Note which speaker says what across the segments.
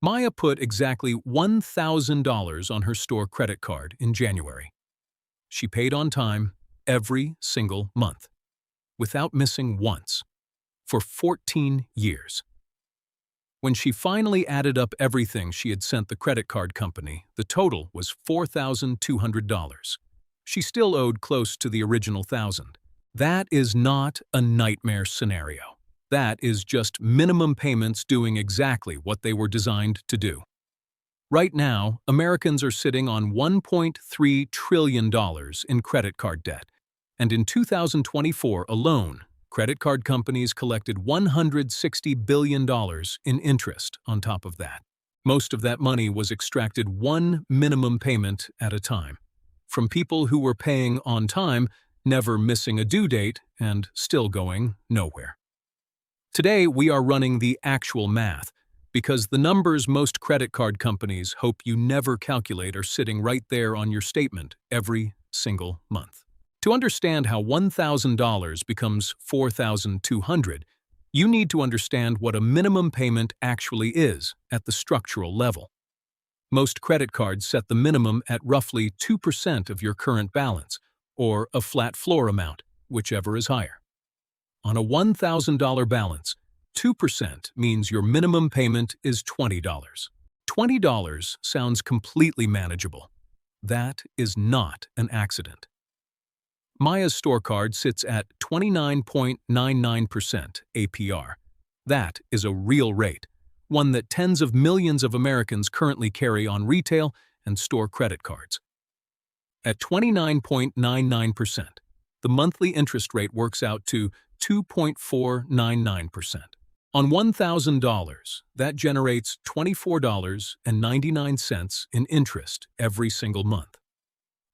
Speaker 1: Maya put exactly $1,000 on her store credit card in January. She paid on time every single month, without missing once, for 14 years. When she finally added up everything she had sent the credit card company, the total was $4,200. She still owed close to the original $1,000. That is not a nightmare scenario. That is just minimum payments doing exactly what they were designed to do. Right now, Americans are sitting on $1.3 trillion in credit card debt, and in 2024 alone, credit card companies collected $160 billion in interest on top of that. Most of that money was extracted one minimum payment at a time, from people who were paying on time, never missing a due date, and still going nowhere. Today, we are running the actual math, because the numbers most credit card companies hope you never calculate are sitting right there on your statement every single month. To understand how $1,000 becomes $4,200, you need to understand what a minimum payment actually is at the structural level. Most credit cards set the minimum at roughly 2% of your current balance, or a flat floor amount, whichever is higher. On a $1,000 balance, 2% means your minimum payment is $20. $20 sounds completely manageable. That is not an accident. Maya's store card sits at 29.99% APR. That is a real rate, one that tens of millions of Americans currently carry on retail and store credit cards. At 29.99%, the monthly interest rate works out to 2.499%. On $1,000, that generates $24.99 in interest every single month.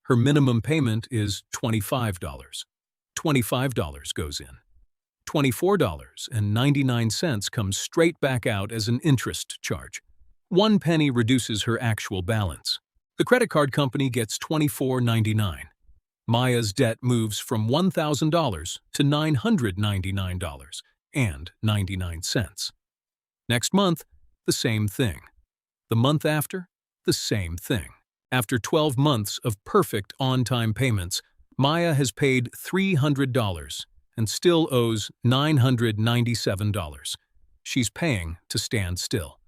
Speaker 1: Her minimum payment is $25. $25 goes in. $24.99 comes straight back out as an interest charge. 1 penny reduces her actual balance. The credit card company gets $24.99. Maya's debt moves from $1,000 to $999.99. Next month, the same thing. The month after, the same thing. After 12 months of perfect on-time payments, Maya has paid $300 and still owes $997. She's paying to stand still,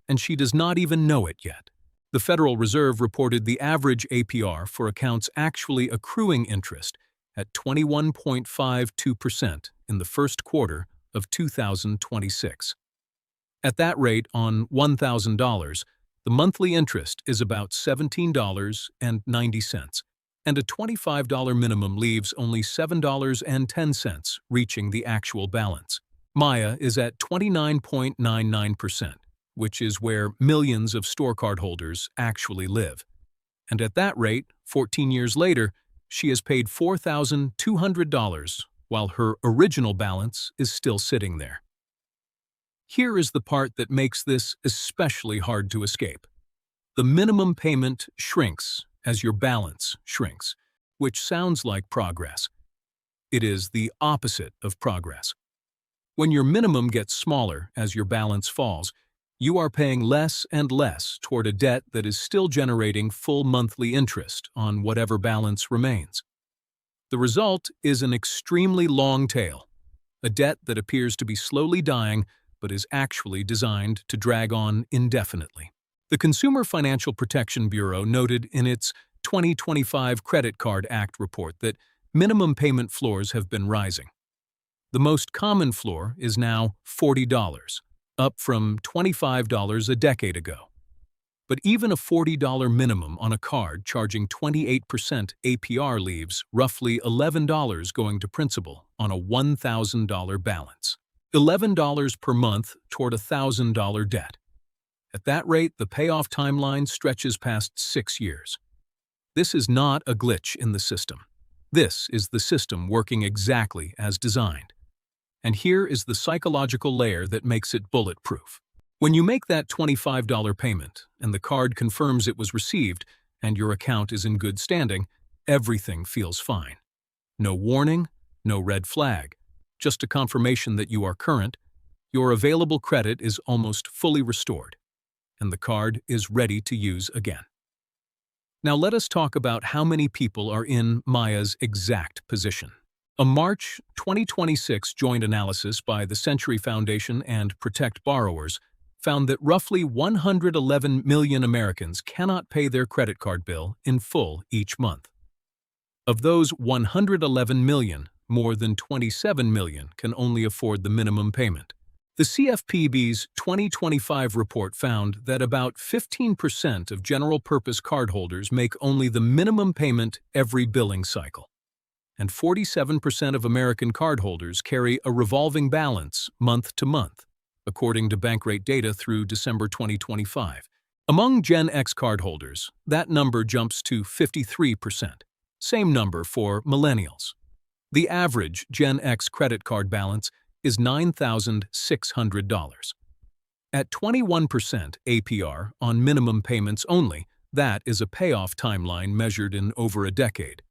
Speaker 1: and she does not even know it yet. The Federal Reserve reported the average APR for accounts actually accruing interest at 21.52% in the first quarter of 2026. At that rate, on $1,000, the monthly interest is about $17.90, and a $25 minimum leaves only $7.10 reaching the actual balance. Maya is at 29.99%, which is where millions of store card holders actually live. And at that rate, 14 years later, she has paid $4,200 while her original balance is still sitting there. Here is the part that makes this especially hard to escape. The minimum payment shrinks as your balance shrinks, which sounds like progress. It is the opposite of progress. When your minimum gets smaller as your balance falls, you are paying less and less toward a debt that is still generating full monthly interest on whatever balance remains. The result is an extremely long tail, a debt that appears to be slowly dying but is actually designed to drag on indefinitely. The Consumer Financial Protection Bureau noted in its 2025 Credit Card Act report that minimum payment floors have been rising. The most common floor is now $40, up from $25 a decade ago. But even a $40 minimum on a card charging 28% APR leaves roughly $11 going to principal on a $1,000 balance. $11 per month toward a $1,000 debt. At that rate, the payoff timeline stretches past 6 years. This is not a glitch in the system. This is the system working exactly as designed. And here is the psychological layer that makes it bulletproof. When you make that $25 payment and the card confirms it was received and your account is in good standing, everything feels fine. No warning, no red flag, just a confirmation that you are current. Your available credit is almost fully restored. and the card is ready to use again. Now let us talk about how many people are in Maya's exact position. A March 2026 joint analysis by the Century Foundation and Protect Borrowers found that roughly 111 million Americans cannot pay their credit card bill in full each month. Of those 111 million, more than 27 million can only afford the minimum payment. The CFPB's 2025 report found that about 15% of general-purpose cardholders make only the minimum payment every billing cycle, and 47% of American cardholders carry a revolving balance month to month, according to Bankrate data through December 2025. Among Gen X cardholders, that number jumps to 53%, same number for millennials. The average Gen X credit card balance is $9,600. At 21% APR on minimum payments only, that is a payoff timeline measured in over a decade.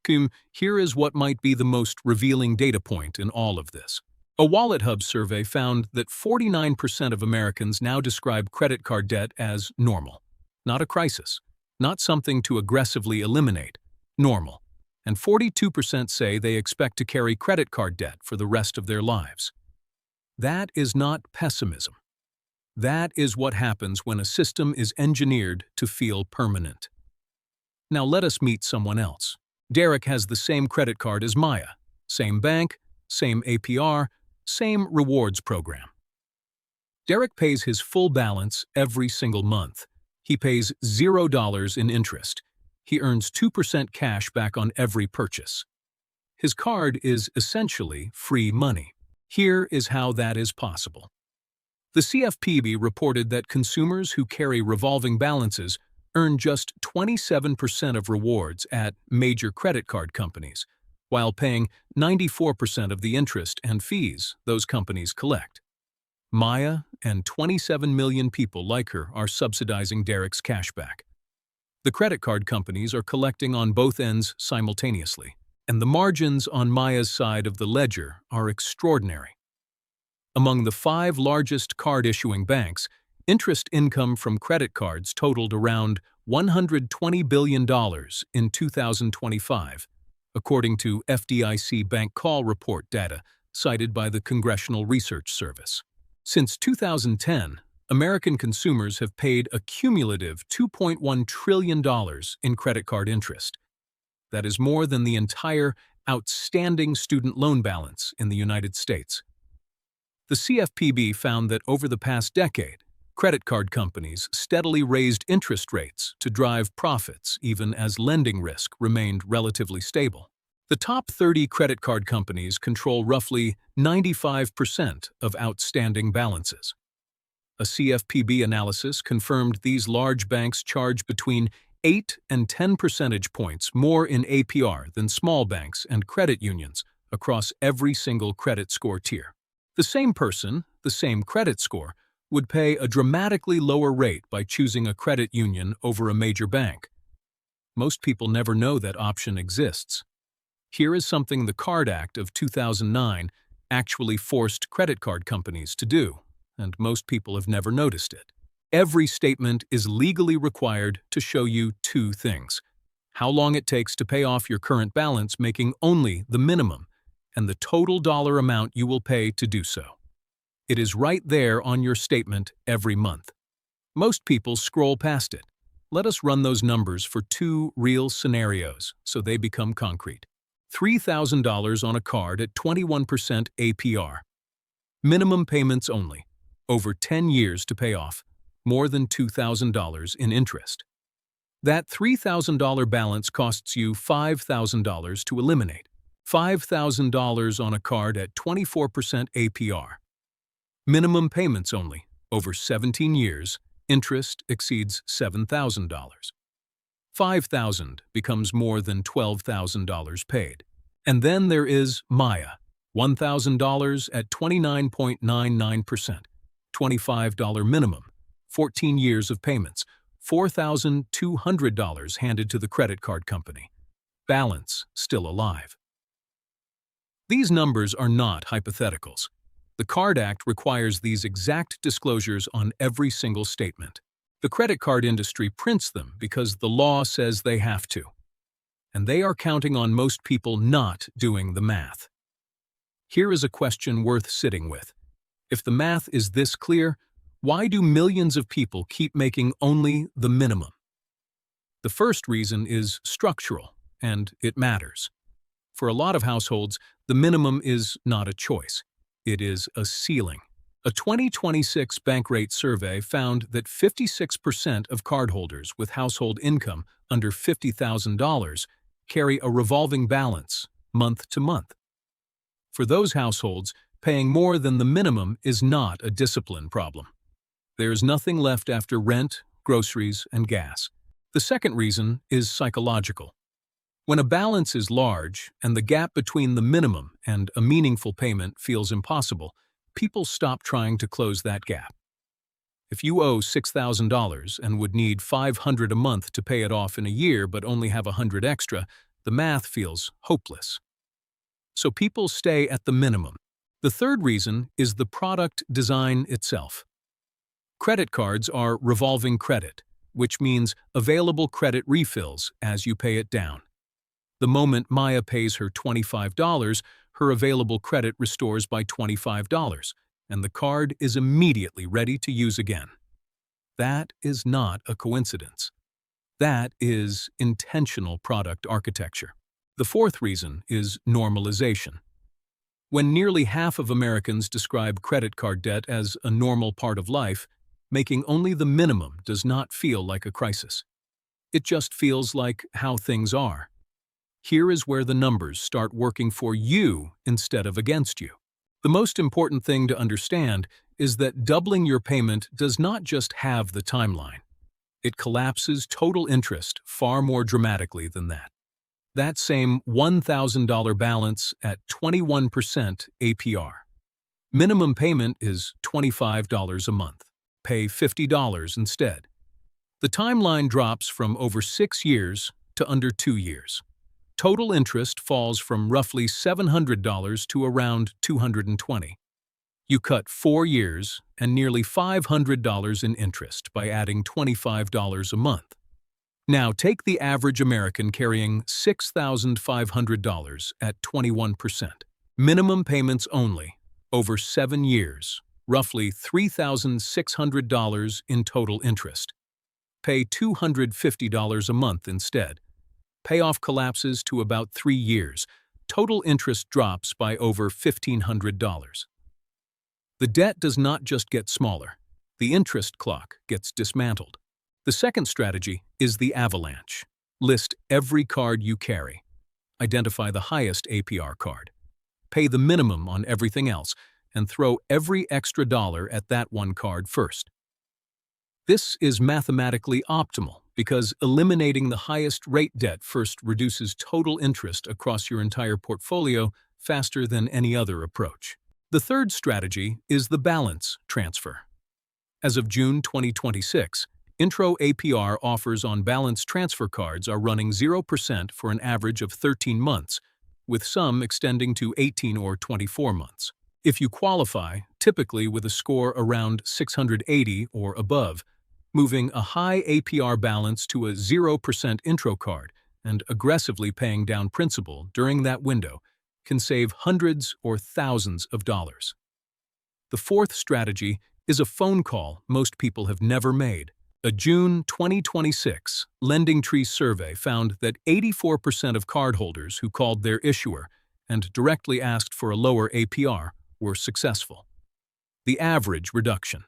Speaker 1: Here is what might be the most revealing data point in all of this. A Wallet Hub survey found that 49% of Americans now describe credit card debt as normal, not a crisis, not something to aggressively eliminate, normal. And 42% say they expect to carry credit card debt for the rest of their lives. That is not pessimism. That is what happens when a system is engineered to feel permanent. Now let us meet someone else. Derek has the same credit card as Maya, same bank, same APR, same rewards program. Derek pays his full balance every single month. He pays $0 in interest. He earns 2% cash back on every purchase. His card is essentially free money. Here is how that is possible. The CFPB reported that consumers who carry revolving balances earn just 27% of rewards at major credit card companies, while paying 94% of the interest and fees those companies collect. Maya and 27 million people like her are subsidizing Derek's cashback. The credit card companies are collecting on both ends simultaneously, and the margins on Maya's side of the ledger are extraordinary. Among the 5 largest card-issuing banks, interest income from credit cards totaled around $120 billion in 2025, according to FDIC Bank Call Report data cited by the Congressional Research Service. Since 2010, American consumers have paid a cumulative $2.1 trillion in credit card interest. That is more than the entire outstanding student loan balance in the United States. The CFPB found that over the past decade, credit card companies steadily raised interest rates to drive profits even as lending risk remained relatively stable. The top 30 credit card companies control roughly 95% of outstanding balances. A CFPB analysis confirmed these large banks charge between 8 and 10 percentage points more in APR than small banks and credit unions across every single credit score tier. The same person, the same credit score, would pay a dramatically lower rate by choosing a credit union over a major bank. Most people never know that option exists. Here is something the Card Act of 2009 actually forced credit card companies to do, and most people have never noticed it. Every statement is legally required to show you 2 things: how long it takes to pay off your current balance making only the minimum, and the total dollar amount you will pay to do so. It is right there on your statement every month. Most people scroll past it. Let us run those numbers for 2 real scenarios so they become concrete. $3,000 on a card at 21% APR. Minimum payments only. Over 10 years to pay off. More than $2,000 in interest. That $3,000 balance costs you $5,000 to eliminate. $5,000 on a card at 24% APR. Minimum payments only. Over 17 years, interest exceeds $7,000. $5,000 becomes more than $12,000 paid. And then there is Maya, $1,000 at 29.99%, $25 minimum, 14 years of payments, $4,200 handed to the credit card company. Balance still alive. These numbers are not hypotheticals. The Card Act requires these exact disclosures on every single statement. The credit card industry prints them because the law says they have to, and they are counting on most people not doing the math. Here is a question worth sitting with. If the math is this clear, why do millions of people keep making only the minimum? The first reason is structural, and it matters. For a lot of households, the minimum is not a choice. It is a ceiling. A 2026 Bankrate survey found that 56% of cardholders with household income under $50,000 carry a revolving balance month to month. For those households, paying more than the minimum is not a discipline problem. There is nothing left after rent, groceries, and gas. The second reason is psychological. When a balance is large and the gap between the minimum and a meaningful payment feels impossible, people stop trying to close that gap. If you owe $6,000 and would need $500 a month to pay it off in a year but only have $100 extra, the math feels hopeless. So people stay at the minimum. The third reason is the product design itself. Credit cards are revolving credit, which means available credit refills as you pay it down. The moment Maya pays her $25, her available credit restores by $25, and the card is immediately ready to use again. That is not a coincidence. That is intentional product architecture. The fourth reason is normalization. When nearly half of Americans describe credit card debt as a normal part of life, making only the minimum does not feel like a crisis. It just feels like how things are. Here is where the numbers start working for you instead of against you. The most important thing to understand is that doubling your payment does not just halve the timeline. It collapses total interest far more dramatically than that. That same $1,000 balance at 21% APR. Minimum payment is $25 a month. Pay $50 instead. The timeline drops from over 6 years to under 2 years. Total interest falls from roughly $700 to around $220. You cut 4 years and nearly $500 in interest by adding $25 a month. Now take the average American carrying $6,500 at 21%. Minimum payments only, over 7 years, roughly $3,600 in total interest. Pay $250 a month instead. Payoff collapses to about 3 years. Total interest drops by over $1,500. The debt does not just get smaller. The interest clock gets dismantled. The second strategy is the avalanche. List every card you carry. Identify the highest APR card. Pay the minimum on everything else, and throw every extra dollar at that one card first. This is mathematically optimal because eliminating the highest rate debt first reduces total interest across your entire portfolio faster than any other approach. The third strategy is the balance transfer. As of June 2026, intro APR offers on balance transfer cards are running 0% for an average of 13 months, with some extending to 18 or 24 months. If you qualify, typically with a score around 680 or above, moving a high APR balance to a 0% intro card and aggressively paying down principal during that window can save hundreds or thousands of dollars. The fourth strategy is a phone call most people have never made. A June 2026 LendingTree survey found that 84% of cardholders who called their issuer and directly asked for a lower APR were successful. The average reduction: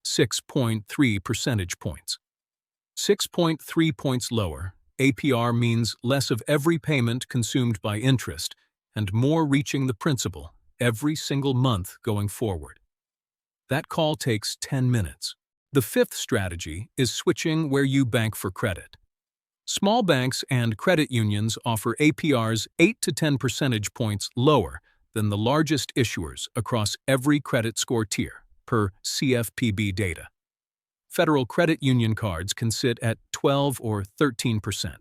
Speaker 1: 6.3 percentage points. 6.3 points lower, APR means less of every payment consumed by interest and more reaching the principal every single month going forward. That call takes 10 minutes. The fifth strategy is switching where you bank for credit. Small banks and credit unions offer APRs 8 to 10 percentage points lower than the largest issuers across every credit score tier, per CFPB data. Federal credit union cards can sit at 12 or 13%.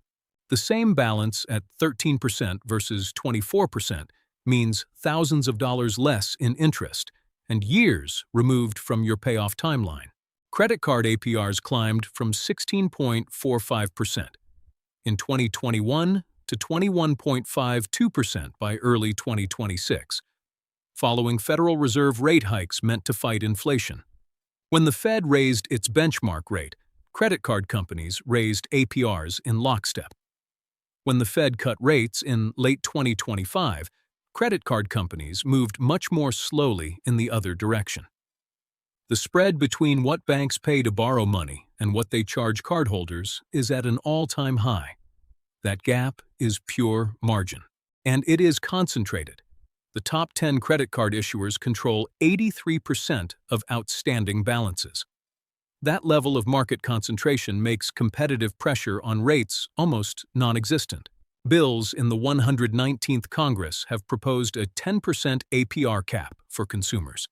Speaker 1: The same balance at 13% versus 24% means thousands of dollars less in interest and years removed from your payoff timeline. Credit card APRs climbed from 16.45% in 2021 to 21.52% by early 2026, following Federal Reserve rate hikes meant to fight inflation. When the Fed raised its benchmark rate, credit card companies raised APRs in lockstep. When the Fed cut rates in late 2025, credit card companies moved much more slowly in the other direction. The spread between what banks pay to borrow money and what they charge cardholders is at an all-time high. That gap is pure margin, and it is concentrated. The top 10 credit card issuers control 83% of outstanding balances. That level of market concentration makes competitive pressure on rates almost non-existent. Bills in the 119th Congress have proposed a 10% APR cap for consumers.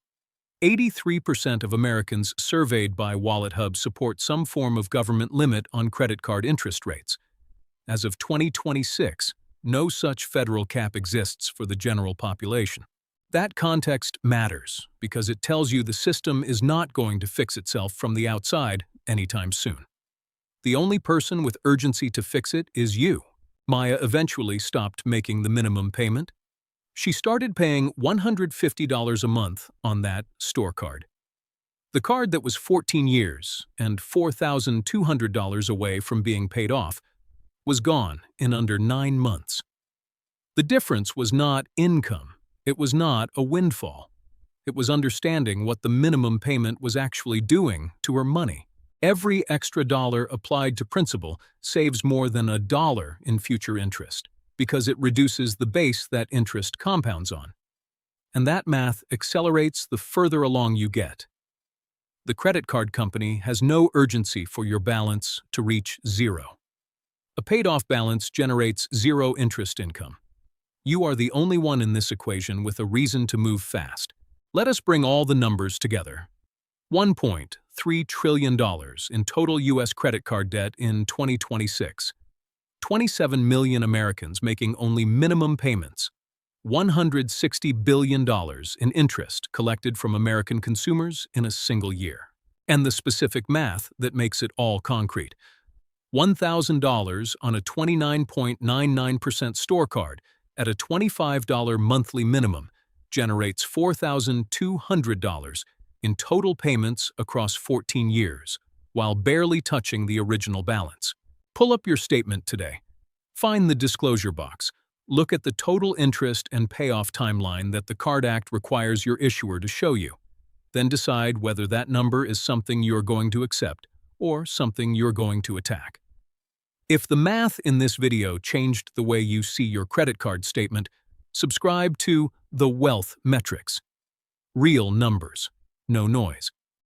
Speaker 1: 83% of Americans surveyed by WalletHub support some form of government limit on credit card interest rates. As of 2026, no such federal cap exists for the general population. That context matters because it tells you the system is not going to fix itself from the outside anytime soon. The only person with urgency to fix it is you. Maya eventually stopped making the minimum payment. She started paying $150 a month on that store card. The card that was 14 years and $4,200 away from being paid off was gone in under 9 months. The difference was not income. It was not a windfall. It was understanding what the minimum payment was actually doing to her money. Every extra dollar applied to principal saves more than $1 in future interest because it reduces the base that interest compounds on. And that math accelerates the further along you get. The credit card company has no urgency for your balance to reach zero. A paid-off balance generates zero interest income. You are the only one in this equation with a reason to move fast. Let us bring all the numbers together. $1.3 trillion in total U.S. credit card debt in 2026. 27 million Americans making only minimum payments. $160 billion in interest collected from American consumers in a single year. And the specific math that makes it all concrete. $1,000 on a 29.99% store card at a $25 monthly minimum generates $4,200 in total payments across 14 years, while barely touching the original balance. Pull up your statement today. Find the disclosure box. Look at the total interest and payoff timeline that the Card Act requires your issuer to show you. Then decide whether that number is something you're going to accept or something you're going to attack. If the math in this video changed the way you see your credit card statement, subscribe to The Wealth Metrics. Real numbers, no noise.